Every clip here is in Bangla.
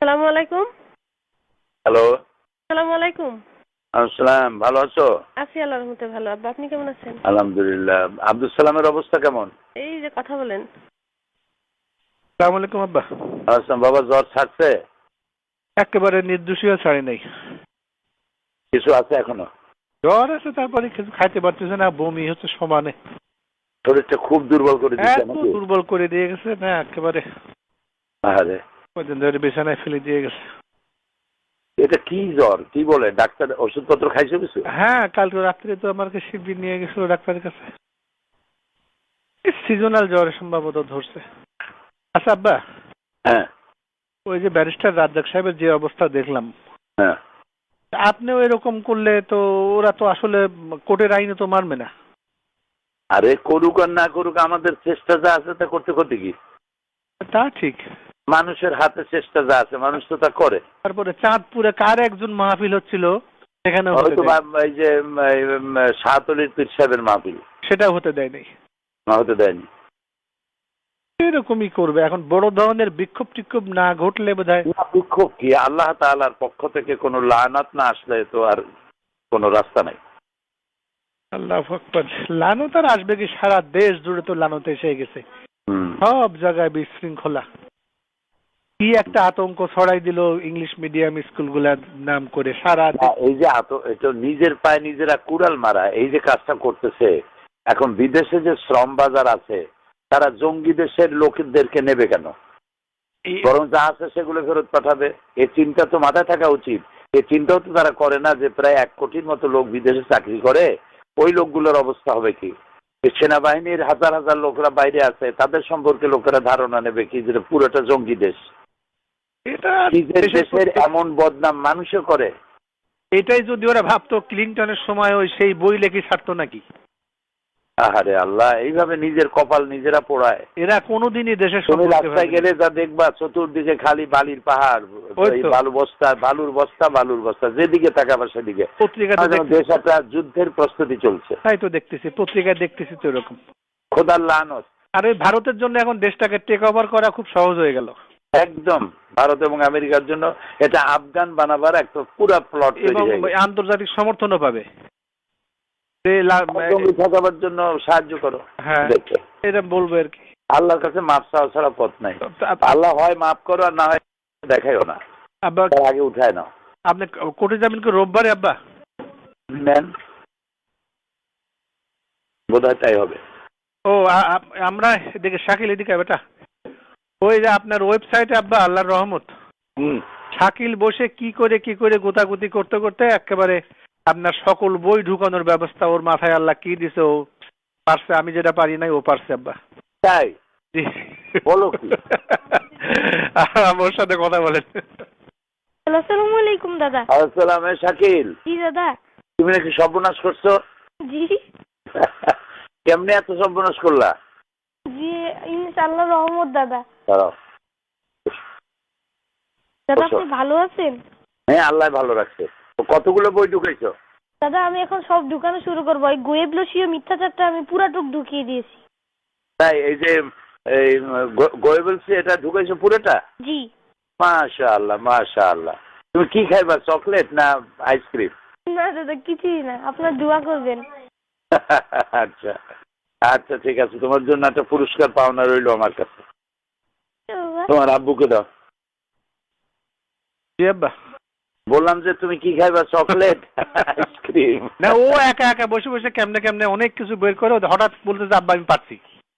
আসসালামু আলাইকুম। হ্যালো। আসসালামু আলাইকুম। আসসালাম, ভালো আছো? আছি আল্লাহর রহমতে ভালো। আব্বা আপনি কেমন আছেন? আলহামদুলিল্লাহ। আব্দুল সালামের অবস্থা কেমন? এই যে কথা বলেন। আসসালামু আলাইকুম আব্বা। আসসালাম। বাবা জ্বর ছাড়ছে? একেবারে নির্দোষীয় ছাড়ি নাই। কিছু আছে এখনো? জ্বর আছে, তারপরে কিছু খাইতে পারতেছে না, বমি হচ্ছে সমানে। শরীরটা খুব দুর্বল করে দিচ্ছে নাকি? দুর্বল করে দিয়ে গেছে না একেবারে। আরে কদিন ধরে বিছানায় ফেলে দিয়ে গেছে। এটা কি জ্বর? কি বলে ডাক্তার? ওষুধপত্র খাইছো কিছু? হ্যাঁ, কালকে রাত্রে তো আমাকে শিবির নিয়ে গেছিল ডাক্তারের কাছে। সিজনাল জ্বর সম্ভবত ধরছে। আচ্ছা আব্বা, হ্যাঁ ওই যে ব্যারিস্টার রাজ্জাক সাহেবের যে অবস্থা দেখলাম, হ্যাঁ। আপনিও এরকম করলে তো ওরা তো আসলে কোর্টের আইনে তো মানবে না। আরে করুক আর না করুক, আমাদের চেষ্টা যা আছে তা করতে করতে কি? তা ঠিক। মানুষের হাতে চেষ্টা যা আছে মানুষ তো তা করে। তারপরে চাঁদপুরে কার একজন মাহফিল হচ্ছিল, সেখানে হয়তো এই যে শাহতলির পীর সাহেবের মাহফিল, সেটাও হতে দেয় নাই। না হতে দেয়নি। এরকমই করবে এখন, বড় ধরনের বিক্ষোভ টিক্ষোভ না ঘটলে বোধহয়। বিক্ষোভ কি? আল্লাহ তাআলার পক্ষ থেকে কোনো লানাত না আসলে তো আর কোনো রাস্তা নাই। আল্লাহু আকবার। লানত আর আসবে কি? সারা দেশ জুড়ে তো লানত এসে গেছে, সব জায়গায় বিশৃঙ্খলা। কি একটা আতঙ্ক ছড়াই দিল ইংলিশ মিডিয়াম স্কুলগুলার নাম করে সারা। এই যে এটা নিজের পায়ে নিজেরা কুড়াল মারা, এই যে কাজটা করতেছে। এখন বিদেশে যে শ্রম বাজার আছে, তারা জঙ্গি দেশের লোকদেরকে নেবে কেন? বরং যা আছে সেগুলো ফেরত পাঠাবে। এই চিন্তা তো মাথায় থাকা উচিত। এই চিন্তাও তো তারা করে না যে প্রায় 1 কোটির মতো লোক বিদেশে চাকরি করে, ওই লোকগুলোর অবস্থা হবে কি? সেনাবাহিনীর হাজার হাজার লোকরা বাইরে আছে, তাদের সম্পর্কে লোকেরা ধারণা নেবে কি যে পুরোটা জঙ্গি দেশ। এটা নিজের দেশের এমন বদনাম মানুষে করে। এটাই যদি ওরা ভাবতো ক্লিনটনের সময় ওই সেই বই লেখি ছাড়তো নাকি? আহারে আল্লাহ, এইভাবে নিজের কপাল নিজেরা পোড়ায়। এরা কোনোদিনই দেশের তুমি রাস্তায় গেলে যা দেখবা চতুর্দিকে খালি বালির পাহাড়, বালুর বস্তা, যেদিকে তাকাবা সেদিকে। দেশ একটা যুদ্ধের প্রস্তুতি চলছে। তাই তো দেখতেছি, পত্রিকায় দেখতেছি তো এরকম। খোদার লানত। আর ওই ভারতের জন্য এখন দেশটাকে টেক ওভার করা খুব সহজ হয়ে গেল। একদম ভারত এবং আমেরিকার জন্য এটা আফগান বানাবার একটা পুরো প্লট এবং আন্তর্জাতিক সমর্থনও পাবে। ঠকাবার জন্য সাহায্য করো। হ্যাঁ, এটা বলবো আর কি। আল্লাহর কাছে মাপ চাওয়া ছাড়া পথ নাই। আল্লাহ হয় মাফ করো আর না হয় দেখাইও না। আব্বা আগে উঠায় নাও। আপনি কোর্টে যাবেন কি রোববারে আব্বা? নেন, বোধহয় তাই হবে। ও আমরা এদিকে শাকিল এদিকে বেটা, ওই যে আপনার ওয়েবসাইটে আব্বা আল্লাহর রহমত, শাকিল বসে কি করে গোতাগুতি করতে করতে একেবারে আপনার সকল বই ঢুকানোর ব্যবস্থা ওর মাথায় আল্লাহ কি দিছে, ও পারছে। আমি যেটা পারি নাই ও পারছে আব্বা। তাই বলো কি? আমার সাথে কথা বলেন। আসসালামু আলাইকুম দাদা। আসসালাম। শাকিল। জি দাদা। তুমি নাকি সর্বনাশ করছো? জি। কেমনে এত সর্বনাশ করলা? জি ইনশাআল্লাহ রহমত দাদা। দাঁড়াও। দাদা আপনি ভালো আছেন? হ্যাঁ, আল্লাহ ভালো রাখছে। কতগুলো বই ঢুকাইছো? দাদা আমি এখন সব ঢুকানো শুরু করবো। এই গোয়েবলসীয় মিথ্যাচারটা আমি পুরাটুক ঢুকিয়ে দিয়েছি। তাই এই যে গোয়েবলসি এটা ঢুকাইছো পুরোটা? জি। মাশাআল্লাহ মাশাআল্লাহ। তুমি কি খাইবা, চকলেট না আইসক্রিম? না দাদা কিছুই না, আপনার দোয়া করবেন। আচ্ছা আচ্ছা ঠিক আছে, তোমার জন্য একটা পুরস্কার পাওনা রইলো আমার কাছে। তোমার আব্বুকে দাও। জি আব্বা। বললাম যে তুমি কি খাইবা, চকলেট আইসক্রিম? না, ও একা একা বসে বসে কেমনে অনেক কিছু বের করে হঠাৎ বলতে যে আব্বা আমি পারছি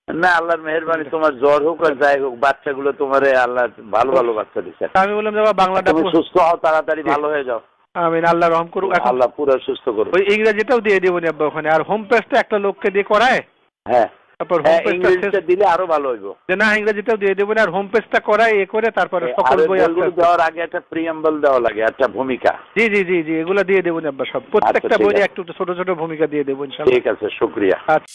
না। আল্লাহর মেহেরবানি, তোমার জ্বর হোক আর যাই হোক, বাচ্চাগুলো তোমারে আল্লাহ ভালো ভালো বাচ্চা দিচ্ছে। আমি বললাম যে বাংলাটা তুমি সুস্থ হও, তাড়াতাড়ি ভালো হয়ে যাও। আমিন, আল্লাহ রহম করুক। আল্লাহ পুরো সুস্থ করুক। ওই ইংরেজিটাও দিয়ে দেবো নি আব্বা ওখানে। আর হোম পেজটা একটা লোককে দিয়ে করায়। হ্যাঁ, তারপর ইংরেজিটা দিলে আরো ভালো হইব। না, ইংরেজিটাও দিয়ে দেবো না, আর হোম পেজটা করায় এ করে তারপরে সকল বই দেওয়ার আগে একটা প্রিয়াম্বল দেওয়া লাগে, একটা ভূমিকা। জি জি জি জি, এগুলো দিয়ে দেবো না আব্বা সব। প্রত্যেকটা বই একটু ছোট ছোট ভূমিকা দিয়ে দেবো ইনশাআল্লাহ। ঠিক আছে, শুকরিয়া। আচ্ছা।